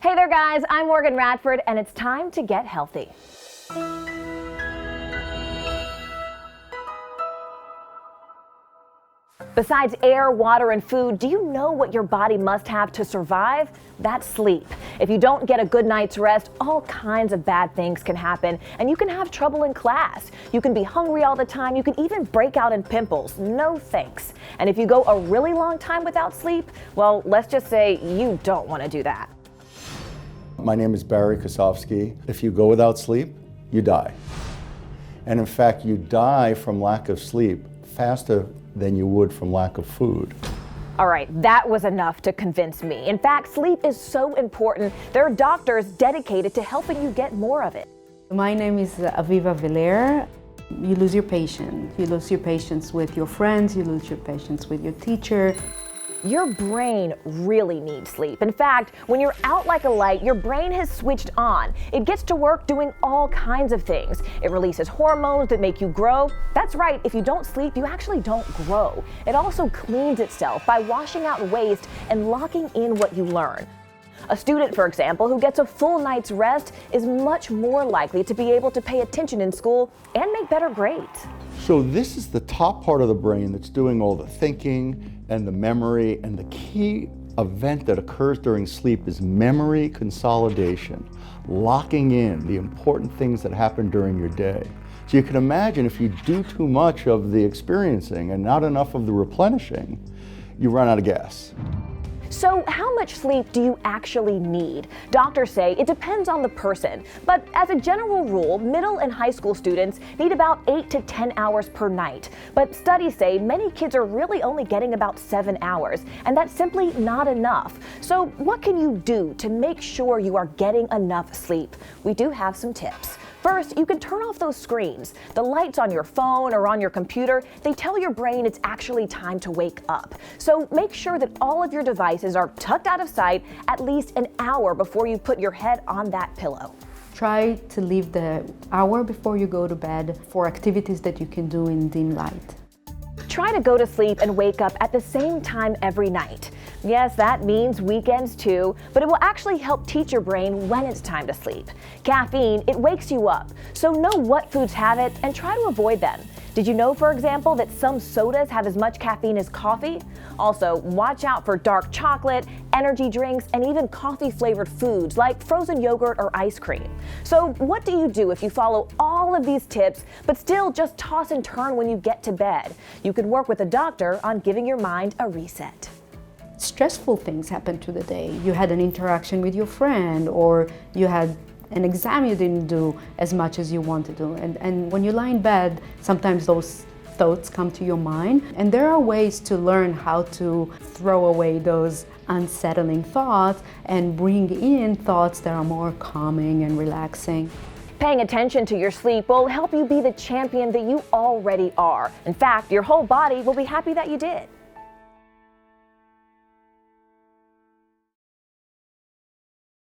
Hey there guys, I'm Morgan Radford and it's time to get healthy. Besides air, water, and food, do you know what your body must have to survive? That's sleep. If you don't get a good night's rest, all kinds of bad things can happen, and you can have trouble in class. You can be hungry all the time. You can even break out in pimples. No thanks. And if you go a really long time without sleep, well, let's just say you don't want to do that. My name is Barry Kosofsky. If you go without sleep, you die. And in fact, you die from lack of sleep faster than you would from lack of food. All right, that was enough to convince me. In fact, sleep is so important. There are doctors dedicated to helping you get more of it. My name is Aviva Villar. You lose your patience. You lose your patience with your friends. You lose your patience with your teacher. Your brain really needs sleep. In fact, when you're out like a light, your brain has switched on. It gets to work doing all kinds of things. It releases hormones that make you grow. That's right, if you don't sleep, you actually don't grow. It also cleans itself by washing out waste and locking in what you learn. A student, for example, who gets a full night's rest is much more likely to be able to pay attention in school and make better grades. So this is the top part of the brain that's doing all the thinking and the memory, and the key event that occurs during sleep is memory consolidation, locking in the important things that happen during your day. So you can imagine if you do too much of the experiencing and not enough of the replenishing, you run out of gas. So how much sleep do you actually need? Doctors say it depends on the person, but as a general rule, middle and high school students need about 8 to 10 hours per night. But studies say many kids are really only getting about 7 hours, and that's simply not enough. So what can you do to make sure you are getting enough sleep? We do have some tips. First, you can turn off those screens. The lights on your phone or on your computer, they tell your brain it's actually time to wake up. So make sure that all of your devices are tucked out of sight at least an hour before you put your head on that pillow. Try to leave the hour before you go to bed for activities that you can do in dim light. Try to go to sleep and wake up at the same time every night. Yes, that means weekends too, but it will actually help teach your brain when it's time to sleep. Caffeine, it wakes you up, so know what foods have it and try to avoid them. Did you know, for example, that some sodas have as much caffeine as coffee? Also, watch out for dark chocolate, energy drinks, and even coffee-flavored foods like frozen yogurt or ice cream. So what do you do if you follow all of these tips, but still just toss and turn when you get to bed? You can work with a doctor on giving your mind a reset. Stressful things happen through the day. You had an interaction with your friend, or you had an exam you didn't do as much as you wanted to. And when you lie in bed, sometimes those thoughts come to your mind. And there are ways to learn how to throw away those unsettling thoughts and bring in thoughts that are more calming and relaxing. Paying attention to your sleep will help you be the champion that you already are. In fact, your whole body will be happy that you did.